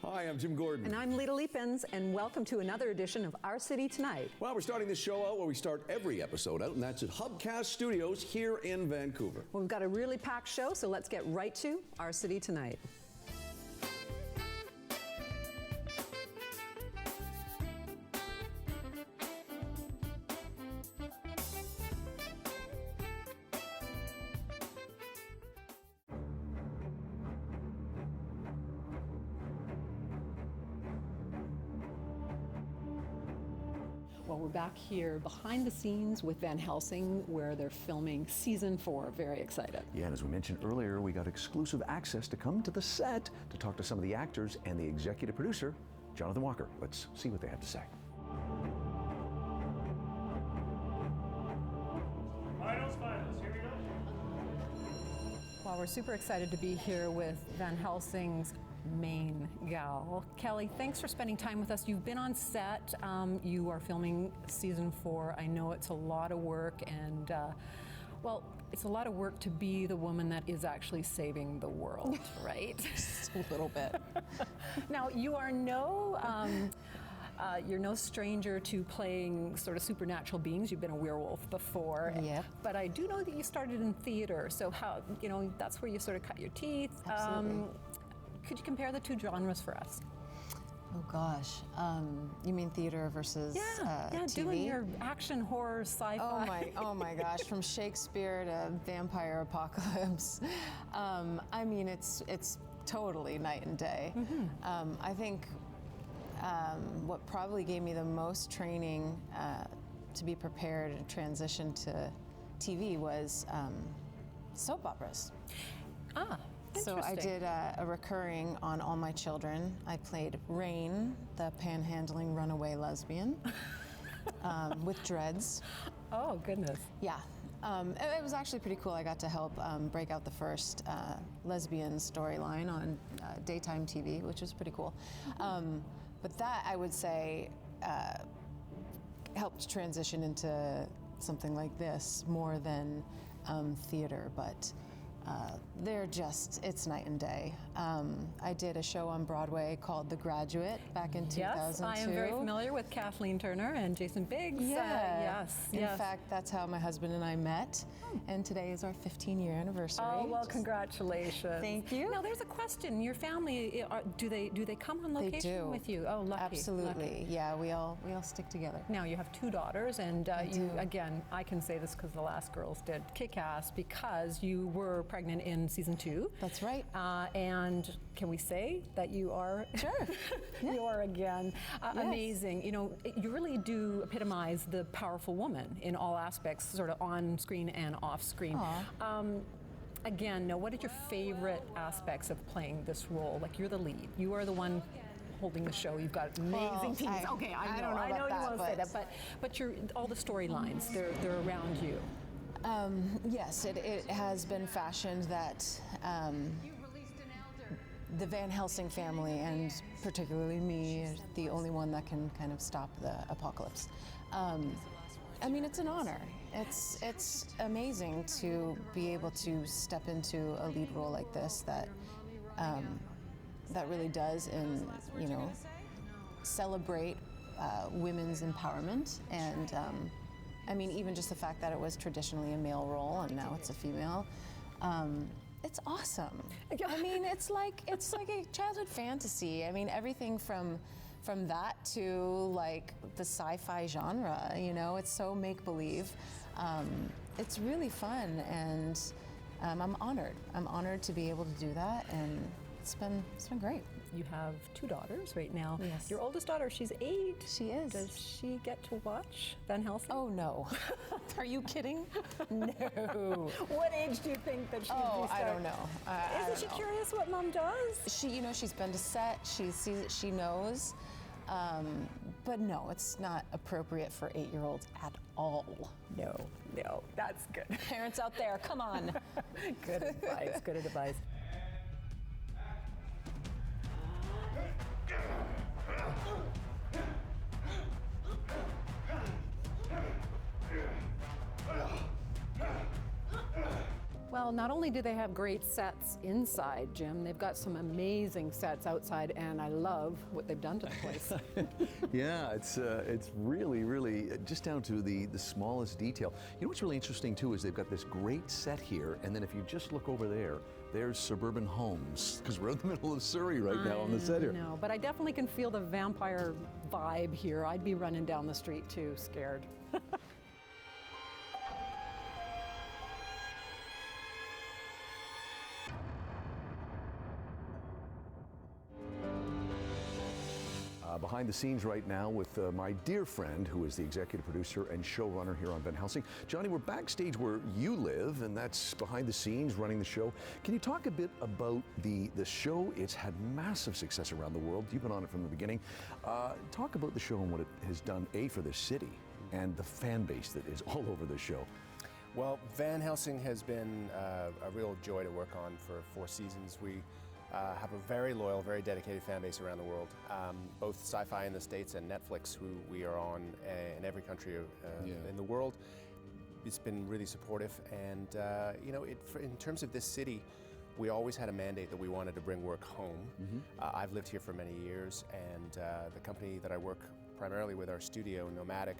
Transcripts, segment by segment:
Hi, I'm Jim Gordon. And I'm Lita Leapins, and welcome to another edition of Our City Tonight. Well, we're starting this show out where we start every episode out, and that's at Hubcast Studios here in Vancouver. Well, we've got a really packed show, so let's get right to Our City Tonight. Well, we're back here behind the scenes with Van Helsing, where they're filming season 4. Very excited. Yeah, and as we mentioned earlier, we got exclusive access to come to the set to talk to some of the actors and the executive producer, Jonathan Walker. Let's see what they have to say. Finals, here we go. Well, we're super excited to be here with Van Helsing's main gal. Kelly, thanks for spending time with us. You've been on set. You are filming season 4. I know it's a lot of work, and well, it's a lot of work to be the woman that is actually saving the world, right? Just a little bit. Now, you are you're no stranger to playing sort of supernatural beings. You've been a werewolf before. Yep. But I do know that you started in theater, so how, that's where you sort of cut your teeth. Absolutely. Could you compare the two genres for us? Oh gosh, you mean theater versus TV? Doing your action, horror, sci-fi. Oh my gosh, from Shakespeare to vampire apocalypse. I mean, it's totally night and day. Mm-hmm. I think what probably gave me the most training to be prepared and transition to TV was soap operas. So I did a recurring on All My Children. I played Rain, the panhandling runaway lesbian, with dreads. Oh, goodness. Yeah. It was actually pretty cool. I got to help break out the first lesbian storyline on daytime TV, which was pretty cool. But that, I would say, helped transition into something like this more than theater, but it's night and day. I did a show on Broadway called The Graduate back in 2002. Yes, I am very familiar with Kathleen Turner and Jason Biggs. Yeah. Yes. In fact, that's how my husband and I met, and today is our 15-year anniversary. Oh, well, congratulations. Thank you. Now, there's a question. Your family, do they come on location They do. with you? Oh, lucky. Absolutely. Lucky. Yeah, we all stick together. Now, you have 2 daughters, and again, I can say this because the last girls did kick ass, because you were pregnant in season 2. That's right. And can we say that you are? Sure. You are again. Yes. Amazing. You really do epitomize the powerful woman in all aspects, sort of on screen and off screen. Again, now, what are your favorite aspects of playing this role? Like, you're the lead. You are the one holding the show. You've got amazing teams. I don't know I know about you won't say that, but all the storylines, they're around you. Yes, it has been fashioned that the Van Helsing family, and particularly me, is the only one that can kind of stop the apocalypse. I mean, it's an honor. It's amazing to be able to step into a lead role like this that really does, celebrate women's empowerment. And I mean, even just the fact that it was traditionally a male role and now it's a female. It's awesome. I mean, it's like a childhood fantasy. I mean, everything from that to like the sci-fi genre, it's so make-believe. It's really fun, and I'm honored. I'm honored to be able to do that, and it's been great. You have 2 daughters right now. Yes. Your oldest daughter, she's 8. She is. Does she get to watch Van Helsing? Oh no. Are you kidding? No. What age do you think that she'd start? I don't know. Isn't she curious what Mom does? She's been to set. She sees it. She knows. But no, it's not appropriate for 8-year-olds at all. No, that's good. Parents out there, come on. Good advice. Good advice. Well, Well, not only do they have great sets inside, Jim, they've got some amazing sets outside, and I love what they've done to the place. Yeah, it's really, really just down to the smallest detail. You know what's really interesting too is they've got this great set here, and then if you just look over there, there's suburban homes, because we're in the middle of Surrey right now on the set here. No, but I definitely can feel the vampire vibe here. I'd be running down the street too, scared. Behind the scenes right now with my dear friend who is the executive producer and showrunner here on Van Helsing. Johnny, we're backstage where you live, and that's behind the scenes running the show. Can you talk a bit about the show? It's had massive success around the world. You've been on it from the beginning. Talk about the show and what it has done, for the city and the fan base that is all over the show. Well, Van Helsing has been a real joy to work on for 4 seasons. We have a very loyal, very dedicated fan base around the world, both Sci-Fi in the States and Netflix, who we are on in every country in the world. It's been really supportive, and you know, in terms of this city, we always had a mandate that we wanted to bring work home. I've lived here for many years, and the company that I work primarily with, our studio, Nomadic,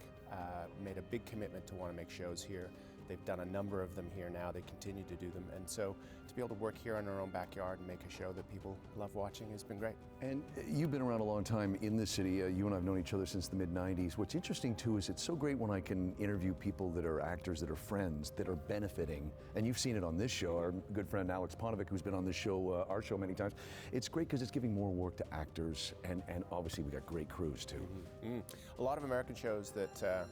made a big commitment to want to make shows here. They've done a number of them here now. They continue to do them. And so to be able to work here in our own backyard and make a show that people love watching has been great. And you've been around a long time in this city. You and I have known each other since the mid-90s. What's interesting too is it's so great when I can interview people that are actors, that are friends, that are benefiting. And you've seen it on this show. Our good friend Alex Ponovic, who's been on this show, our show many times. It's great because it's giving more work to actors, and obviously we got great crews too. A lot of American shows that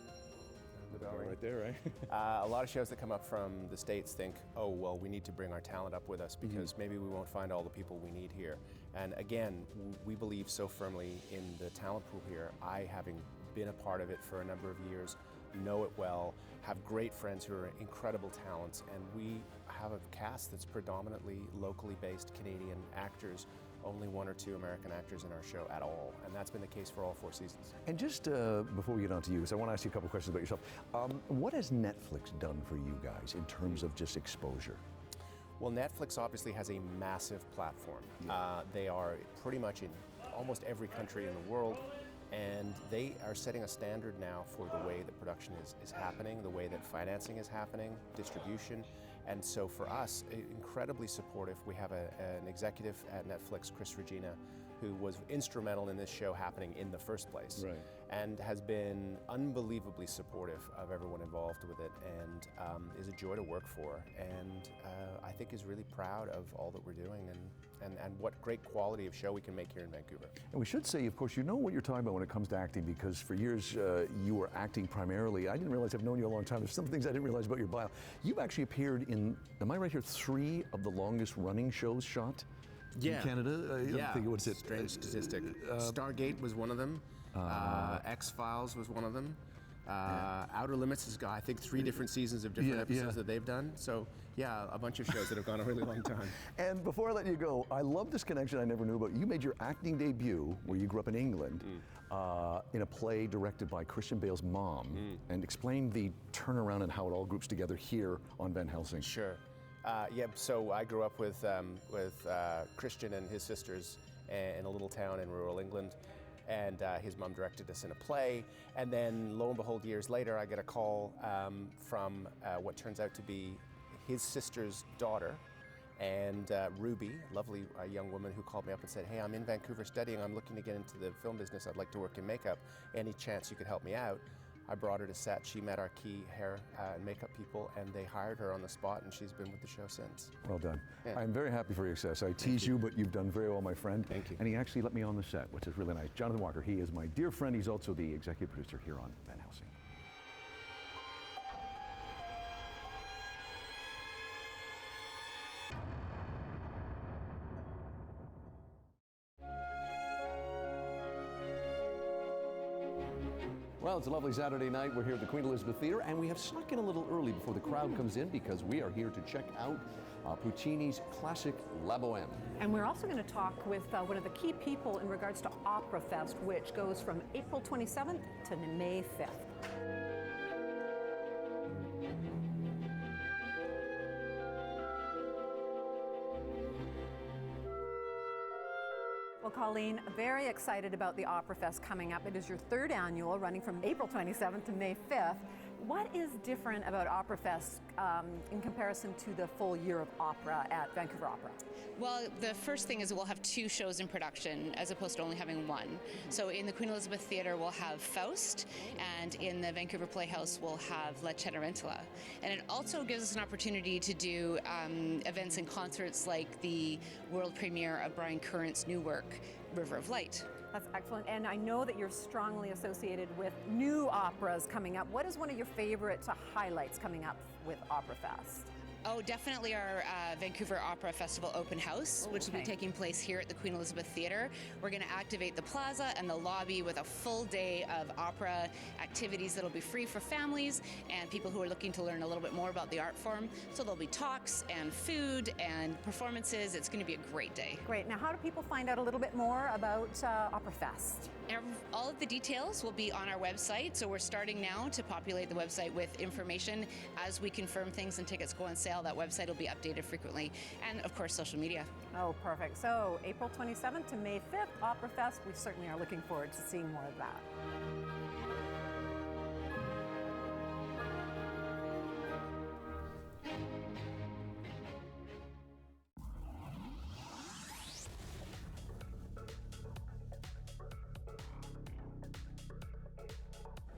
right there, right? a lot of shows that come up from the States think, oh, well, we need to bring our talent up with us because maybe we won't find all the people we need here. And again, we believe so firmly in the talent pool here. I, having been a part of it for a number of years, know it well, have great friends who are incredible talents, and we have a cast that's predominantly locally based Canadian actors. Only 1 or 2 American actors in our show at all, and that's been the case for all 4 seasons. And just before we get on to you, because I want to ask you a couple questions about yourself. What has Netflix done for you guys in terms of just exposure? Well, Netflix obviously has a massive platform. They are pretty much in almost every country in the world, and they are setting a standard now for the way that production is happening, the way that financing is happening, distribution. And so for us, incredibly supportive. We have an executive at Netflix, Chris Regina, who was instrumental in this show happening in the first place, and has been unbelievably supportive of everyone involved with it, and is a joy to work for, and I think is really proud of all that we're doing, and what great quality of show we can make here in Vancouver. And we should say, of course, you know what you're talking about when it comes to acting, because for years you were acting primarily. I didn't realize, I've known you a long time. There's some things I didn't realize about your bio. You've actually appeared in, am I right here, 3 of the longest running shows shot in Canada? I think, what's it? Strange statistic. Stargate was one of them. X-Files was one of them. Outer Limits has got, I think, 3 different seasons of different episodes that they've done. So, yeah, a bunch of shows that have gone a really long time. And before I let you go, I love this connection I never knew about. You made your acting debut, where you grew up in England, in a play directed by Christian Bale's mom, and explain the turnaround and how it all groups together here on Van Helsing. Sure. So I grew up with Christian and his sisters in a little town in rural England. And his mom directed us in a play. And then, lo and behold, years later, I get a call from what turns out to be his sister's daughter, and Ruby, lovely young woman who called me up and said, hey, I'm in Vancouver studying. I'm looking to get into the film business. I'd like to work in makeup. Any chance you could help me out? I brought her to set. She met our key hair and makeup people, and they hired her on the spot, and she's been with the show since. Well done. Yeah. I'm very happy for your success. I tease you, but you've done very well, my friend. Thank you. And he actually let me on the set, which is really nice. Jonathan Walker, he is my dear friend. He's also the executive producer here on Van Helsing. Well, it's a lovely Saturday night. We're here at the Queen Elizabeth Theatre, and we have snuck in a little early before the crowd comes in because we are here to check out Puccini's classic La Bohème. And we're also going to talk with one of the key people in regards to Opera Fest, which goes from April 27th to May 5th. Well, Colleen, very excited about the Opera Fest coming up. It is your third annual, running from April 27th to May 5th. What is different about Opera Fest in comparison to the full year of opera at Vancouver Opera? Well, the first thing is we'll have 2 shows in production as opposed to only having 1. So in the Queen Elizabeth Theatre we'll have Faust, and in the Vancouver Playhouse we'll have La Cenerentola. And it also gives us an opportunity to do events and concerts like the world premiere of Brian Current's new work, River of Light. That's excellent. And I know that you're strongly associated with new operas coming up. What is one of your favorite highlights coming up with Opera Fest? Oh, definitely our Vancouver Opera Festival open house, which will be taking place here at the Queen Elizabeth Theatre. We're going to activate the plaza and the lobby with a full day of opera activities that'll be free for families and people who are looking to learn a little bit more about the art form. So there'll be talks and food and performances. It's going to be a great day. Great. Now, how do people find out a little bit more about Opera Fest? All of the details will be on our website, so we're starting now to populate the website with information. As we confirm things and tickets go on sale, that website will be updated frequently, and of course social media. Oh, perfect. So April 27th to May 5th, Opera Fest. We certainly are looking forward to seeing more of that.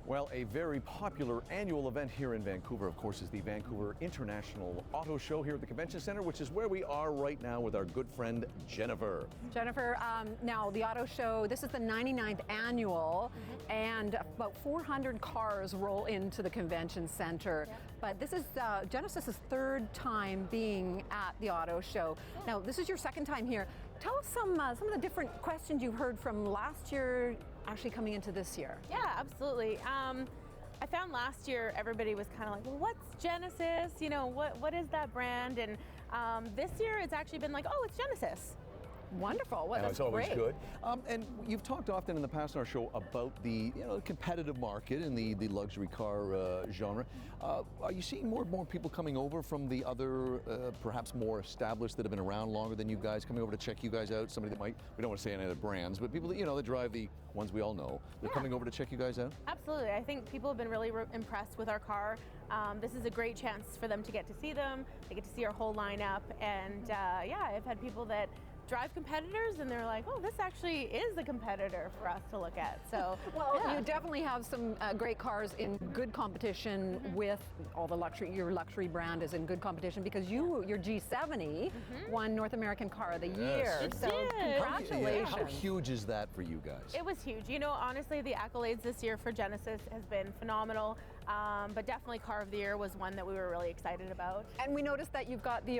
Well, a very popular annual event here in Vancouver, of course, is the Vancouver International Auto Show here at the Convention Center, which is where we are right now with our good friend Jennifer. Jennifer, now the auto show, this is the 99th annual, and about 400 cars roll into the Convention Center. But this is Genesis's third time being at the auto show. Now, this is your second time here. Tell us some of the different questions you heard from last year actually coming into this year. Yeah, absolutely. I found last year everybody was kind of like, well, what's Genesis? You know, what is that brand? And this year it's actually been like, oh, it's Genesis. Wonderful. Well, that's it's always great. good. And you've talked often in the past on our show about the competitive market in the luxury car genre. Are you seeing more and more people coming over from the other, perhaps more established that have been around longer than you guys, coming over to check you guys out? Somebody that might, we don't want to say any other brands, but people that, that drive the ones we all know, they're coming over to check you guys out? Absolutely. I think people have been really impressed with our car. This is a great chance for them to get to see them. They get to see our whole lineup. And I've had people that drive competitors and they're like, oh, this actually is a competitor for us to look at. So you definitely have some great cars in good competition with all the luxury. Your luxury brand is in good competition because your G70 won North American Car of the Year. It So did. congratulations. How huge is that for you guys? It was huge. You know, honestly, the accolades this year for Genesis has been phenomenal. But definitely Car of the Year was one that we were really excited about. And we noticed that you've got the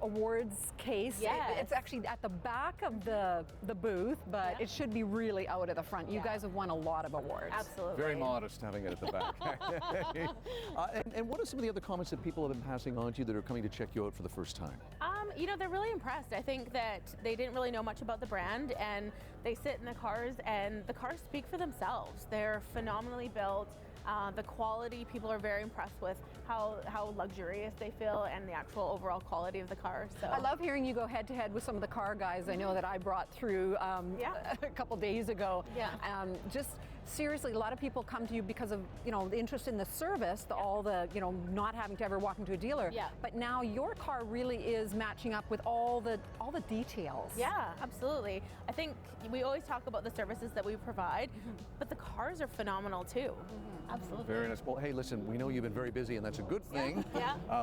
awards case. Yes. It's actually at the back of the booth, but it should be really out at the front. You guys have won a lot of awards. Absolutely. Very modest having it at the back. And what are some of the other comments that people have been passing on to you that are coming to check you out for the first time? You know, they're really impressed. I think that they didn't really know much about the brand, and they sit in the cars, and the cars speak for themselves. They're phenomenally built. The quality, people are very impressed with how luxurious they feel and the actual overall quality of the car. So I love hearing you go head to head with some of the car guys I know that I brought through a couple days ago. Just seriously, a lot of people come to you because of the interest in the service, all the not having to ever walk into a dealer. But now your car really is matching up with all the details. Yeah, absolutely. I think we always talk about the services that we provide, but the cars are phenomenal too. Absolutely. Very nice. Well, hey, listen, we know you've been very busy, and that's a good thing.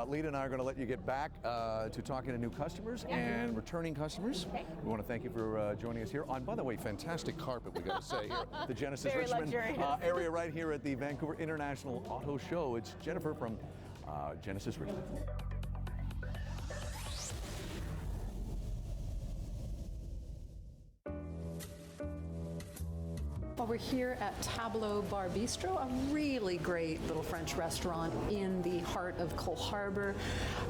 Lita and I are going to let you get back to talking to new customers and returning customers. We want to thank you for joining us here on, by the way, fantastic carpet, we got to say, here the Genesis Very Richmond luxurious. area right here at the Vancouver International Auto Show. It's Jennifer from Genesis Richmond. Well, we're here at Tableau Bar Bistro, a really great little French restaurant in the heart of Cole Harbour.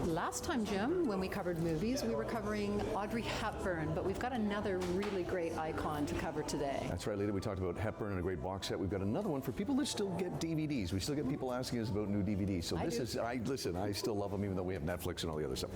Last time, Jim, when we covered movies, we were covering Audrey Hepburn, but we've got another really great icon to cover today. That's right, Lita. We talked about Hepburn and a great box set. We've got another one for people that still get DVDs. We still get people asking us about new DVDs. So I still love them, even though we have Netflix and all the other stuff.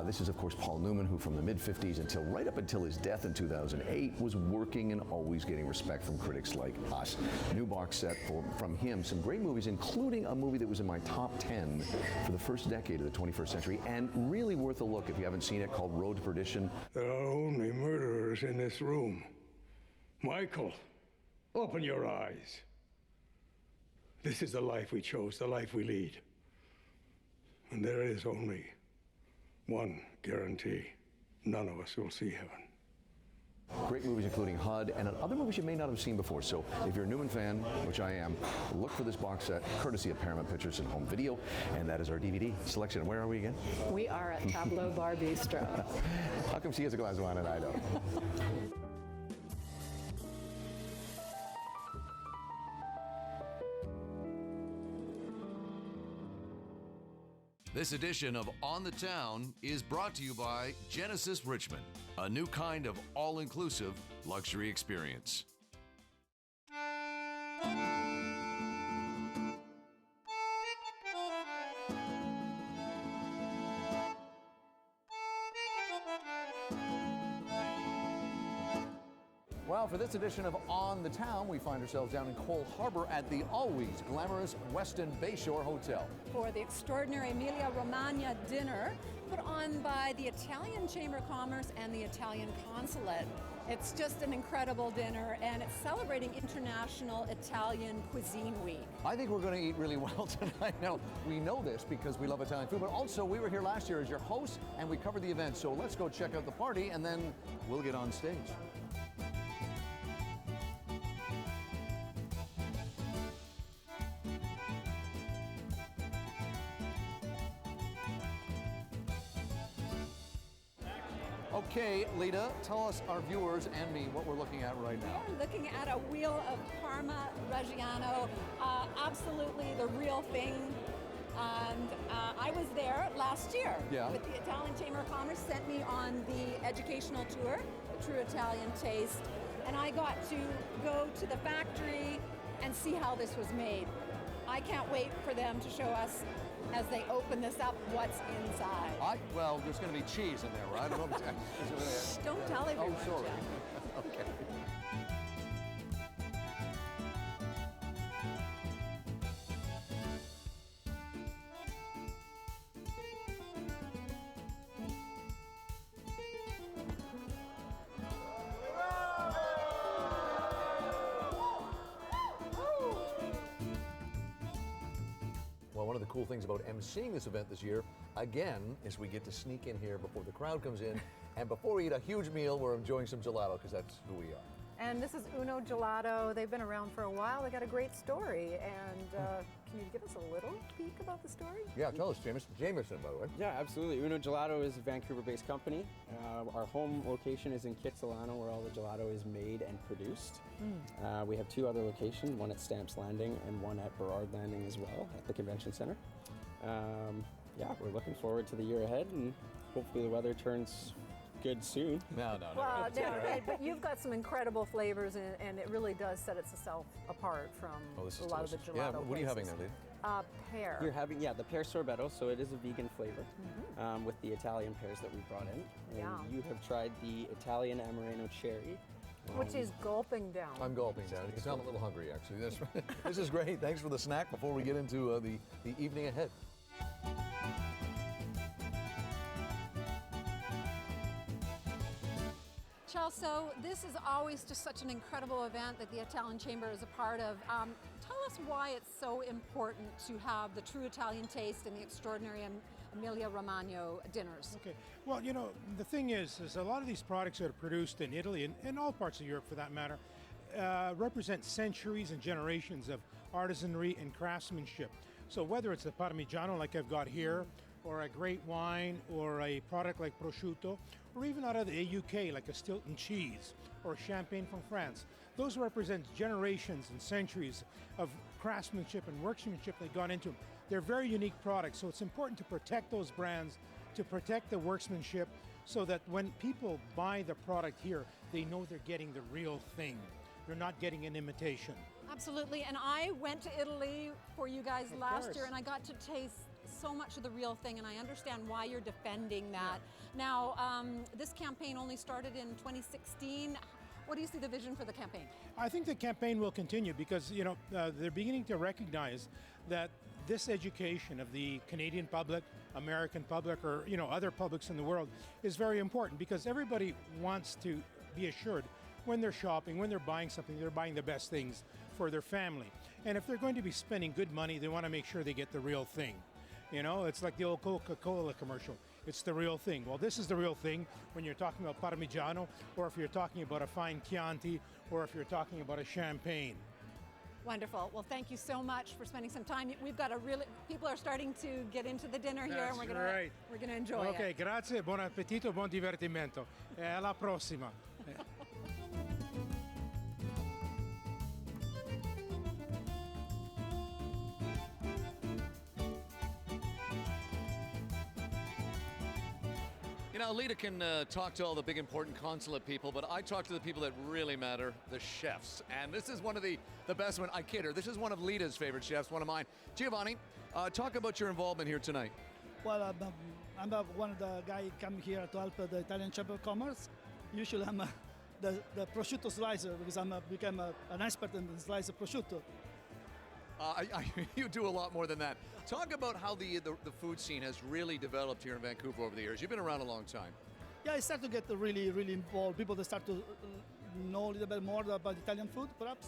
This is, of course, Paul Newman, who from the mid-50s right up until his death in 2008 was working and always getting respect from critics like us. New box set from him. Some great movies, including a movie that was in my top 10 for the first decade of the 21st century, and really worth a look if you haven't seen it, called Road to Perdition. There are only murderers in this room. Michael, open your eyes. This is the life we chose, the life we lead. And there is only one guarantee. None of us will see heaven. Great movies including HUD and other movies you may not have seen before. So if you're a Newman fan, which I am, look for this box set, courtesy of Paramount Pictures and Home Video. And that is our DVD selection. And where are we again? We are at Tableau Bar Bistro. How come she has a glass of wine and I don't? This edition of On the Town is brought to you by Genesis Richmond, a new kind of all-inclusive luxury experience. Well, for this edition of On the Town, we find ourselves down in Cole Harbour at the always glamorous Westin Bayshore Hotel. For the extraordinary Emilia Romagna dinner put on by the Italian Chamber of Commerce and the Italian Consulate. It's just an incredible dinner, and it's celebrating International Italian Cuisine Week. I think we're going to eat really well tonight. Now, we know this because we love Italian food, but also we were here last year as your host, and we covered the event. So let's go check out the party, and then we'll get on stage. Okay, Lita, tell us, our viewers and me, what we're looking at right now. We're looking at a wheel of Parma Reggiano, absolutely the real thing. And I was there last year with the Italian Chamber of Commerce, sent me on the educational tour, the True Italian Taste, and I got to go to the factory and see how this was made. I can't wait for them to show us, as they open this up, what's inside. Well, there's going to be cheese in there, right? I don't know. Don't tell everyone. Oh, sorry. Jeff. Okay. Well, one of the cool things about emceeing this event this year, again, is we get to sneak in here before the crowd comes in, and before we eat a huge meal, we're enjoying some gelato, because that's who we are. And this is Uno Gelato. They've been around for a while. They got a great story. And can you give us a little peek about the story? Yeah, tell us, Jameson, by the way. Yeah, absolutely. Uno Gelato is a Vancouver-based company. Our home location is in Kitsilano, where all the gelato is made and produced. We have two other locations, one at Stamps Landing and one at Burrard Landing as well, at the Convention Center. Yeah, we're looking forward to the year ahead, and hopefully the weather turns good soon. No. Well, but you've got some incredible flavors, and it really does set itself apart from a lot of the gelato Yeah, what are you having there, Lee? Pear. You're having, the pear sorbetto, so it is a vegan flavor with the Italian pears that we brought in. And you have tried the Italian Amareno cherry. Which is gulping down. I'm gulping down. You can tell I'm a little hungry, actually. That's right. This is great. Thanks for the snack before we get into the evening ahead. Chelsea, this is always just such an incredible event that the Italian Chamber is a part of. Tell us why it's so important to have the True Italian Taste and the extraordinary Emilia Romagna dinners. Okay, well, you know, the thing is a lot of these products that are produced in Italy and all parts of Europe for that matter represent centuries and generations of artisanry and craftsmanship. So whether it's a Parmigiano like I've got here, or a great wine, or a product like prosciutto, or even out of the UK, like a Stilton cheese or champagne from France. Those represent generations and centuries of craftsmanship and workmanship that gone into them. They're very unique products, so it's important to protect those brands, to protect the workmanship, so that when people buy the product here, they know they're getting the real thing. They're not getting an imitation. Absolutely, and I went to Italy for you guys last course. year, and I got to taste so much of the real thing, and I understand why you're defending that. Now, this campaign only started in 2016. What do you see the vision for the campaign? I think the campaign will continue because, you know, they're beginning to recognize that this education of the Canadian public, American public, or, you know, other publics in the world is very important because everybody wants to be assured when they're shopping, when they're buying something, they're buying the best things for their family. And if they're going to be spending good money, they want to make sure they get the real thing. You know, it's like the old Coca-Cola commercial. It's the real thing. Well, this is the real thing when you're talking about Parmigiano, or if you're talking about a fine Chianti, or if you're talking about a champagne. Wonderful. Well, thank you so much for spending some time. We've got people are starting to get into the dinner here, and we're gonna enjoy it. Ok, grazie, buon appetito, buon divertimento. E alla prossima. You know, Lita can talk to all the big important consulate people, but I talk to the people that really matter, the chefs. And this is one of the best one. I kid her. This is one of Lita's favorite chefs, one of mine. Giovanni, talk about your involvement here tonight. Well, I'm one of the guys come here to help the Italian Chamber of Commerce. Usually I'm the prosciutto slicer because I'm become an expert in the slice of prosciutto. You do a lot more than that. Talk about how the food scene has really developed here in Vancouver over the years. You've been around a long time. Yeah, I start to get really, really involved. People that start to know a little bit more about Italian food, perhaps.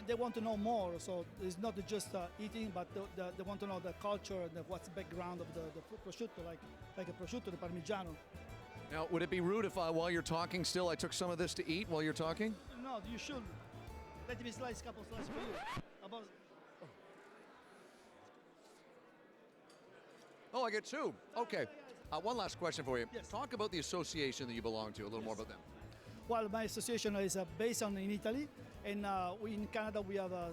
They want to know more, so it's not just eating, but they want to know the culture and what's the background of the prosciutto, like a prosciutto, the Parmigiano. Now, would it be rude if while you're talking still I took some of this to eat while you're talking? No, you should. Let me slice a couple slices for you. Oh, I get two. Okay. One last question for you. Yes. Talk about the association that you belong to, a little more about them. Well, my association is based in Italy, and in Canada we have a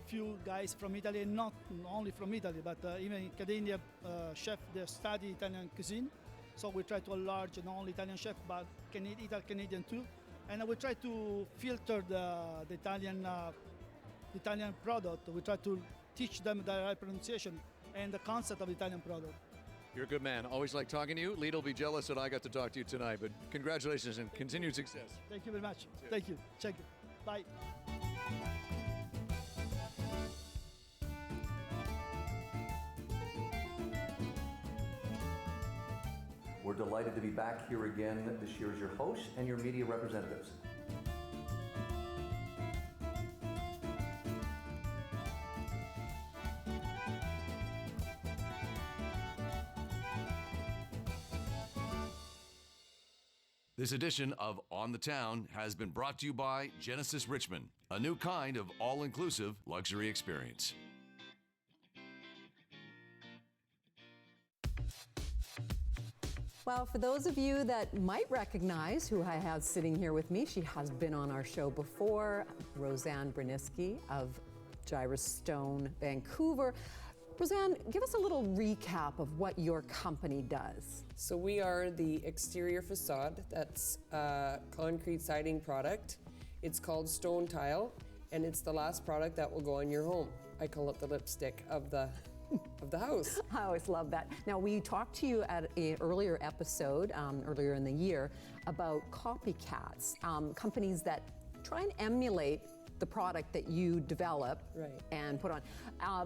few guys from Italy, and not only from Italy, but even Canadian chefs that study Italian cuisine. So we try to enlarge not only Italian chef, but Canadian too. And we try to filter the Italian product. We try to teach them the right pronunciation and the concept of Italian product. You're a good man. Always like talking to you. Lita will be jealous that I got to talk to you tonight, but congratulations and continued success. Thank you very much. Thank you. Check it. Bye. We're delighted to be back here again this year as your hosts and your media representatives. This edition of On the Town has been brought to you by Genesis Richmond, a new kind of all-inclusive luxury experience. Well, for those of you that might recognize who I have sitting here with me, she has been on our show before, Roseanne Braniski of Gyrus Stone, Vancouver. Roseanne, give us a little recap of what your company does. So we are the exterior facade. That's a concrete siding product. It's called Stone Tile, and it's the last product that will go on your home. I call it the lipstick of the house. I always love that. Now, we talked to you at an earlier episode, earlier in the year, about copycats, companies that try and emulate the product that you develop and put on.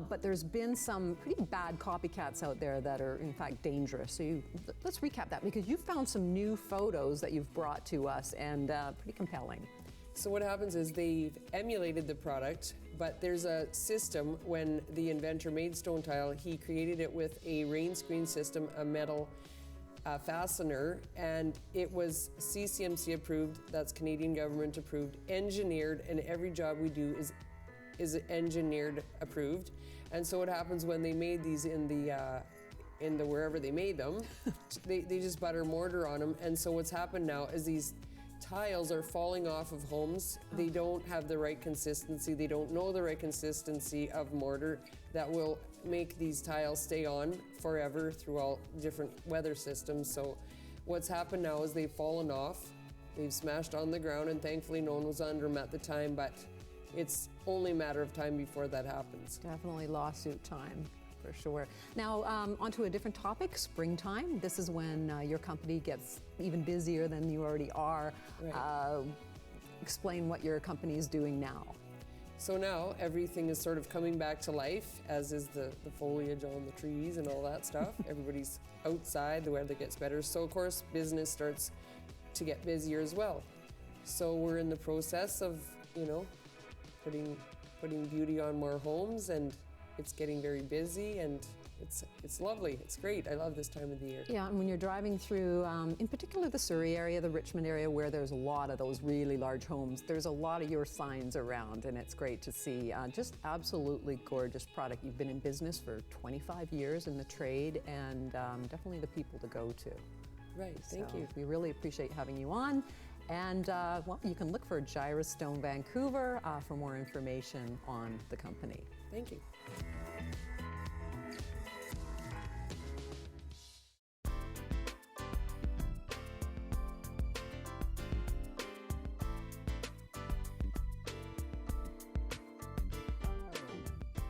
But there's been some pretty bad copycats out there that are in fact dangerous. So let's recap that, because you found some new photos that you've brought to us, and pretty compelling. So what happens is they've emulated the product, but there's a system. When the inventor made Stone Tile, he created it with a rain screen system, a metal fastener, and it was CCMC approved, that's Canadian government approved, engineered, and every job we do is engineered approved. And so what happens when they made these in into wherever they made them. They just butter mortar on them. And so what's happened now is these tiles are falling off of homes. They don't have the right consistency. They don't know the right consistency of mortar that will make these tiles stay on forever through all different weather systems. So what's happened now is they've fallen off. They've smashed on the ground, and thankfully no one was under them at the time, but it's only a matter of time before that happens. Definitely lawsuit time, for sure. Now, onto a different topic, springtime. This is when your company gets even busier than you already are. Right. Explain what your company is doing now. So now everything is sort of coming back to life, as is the foliage on the trees and all that stuff. Everybody's outside, the weather gets better. So of course, business starts to get busier as well. So we're in the process of, you know, putting beauty on more homes, and it's getting very busy, and it's lovely. It's great. I love this time of the year. Yeah, and when you're driving through, in particular the Surrey area, the Richmond area, where there's a lot of those really large homes, there's a lot of your signs around, and it's great to see. Just absolutely gorgeous product. You've been in business for 25 years in the trade, and definitely the people to go to. Right, thank you. We really appreciate having you on. And well, you can look for Gyrostone Vancouver for more information on the company. Thank you.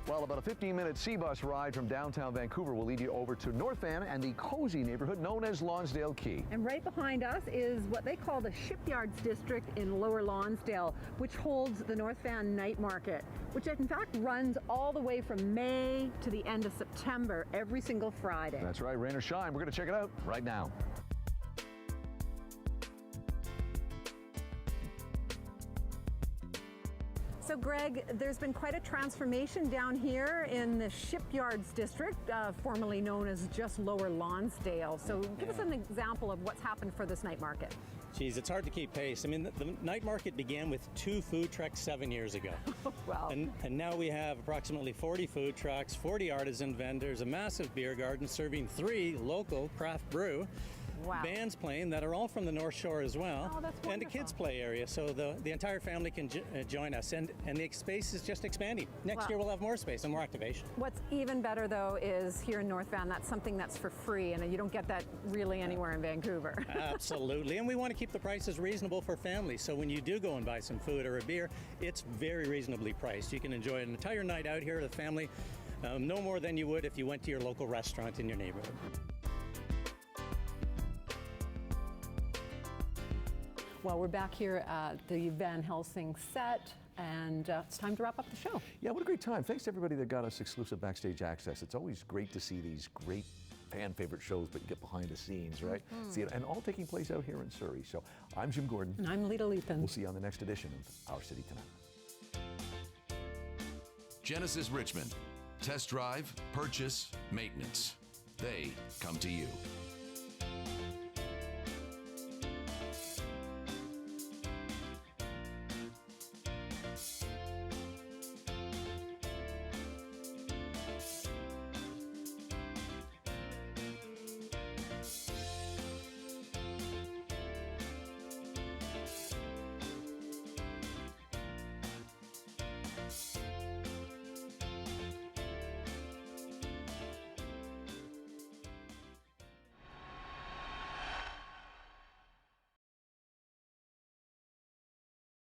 Well, about a 15-minute C-bus ride from downtown Vancouver will lead you over to North Van and the cozy neighborhood known as Lonsdale Quay. And right behind us is what they call the Shipyards District in Lower Lonsdale, which holds the North Van Night Market, which in fact runs all the way from May to the end of September every single Friday. That's right, rain or shine. We're going to check it out right now. So Greg, there's been quite a transformation down here in the Shipyards District, formerly known as just Lower Lonsdale. So give us an example of what's happened for this night market. Geez, it's hard to keep pace. I mean, the night market began with 2 food trucks 7 years ago. Wow. And now we have approximately 40 food trucks, 40 artisan vendors, a massive beer garden serving 3 local craft brew. Wow. Bands playing that are all from the North Shore as well. Oh, that's and a wonderful. kids play area, so the entire family can join us, and the space is just expanding. Next year we'll have more space and more activation. What's even better though is here in North Van, that's something that's for free, and you don't get that really anywhere in Vancouver. Absolutely, and we want to keep the prices reasonable for families, so when you do go and buy some food or a beer, it's very reasonably priced. You can enjoy an entire night out here with the family, no more than you would if you went to your local restaurant in your neighborhood. Well, we're back here at the Van Helsing set, and it's time to wrap up the show. Yeah, what a great time. Thanks to everybody that got us exclusive backstage access. It's always great to see these great fan favorite shows, but you get behind the scenes, right? See it, and all taking place out here in Surrey. So I'm Jim Gordon. And I'm Lita Leapin. We'll see you on the next edition of Our City Tonight. Genesis Richmond. Test drive, purchase, maintenance. They come to you.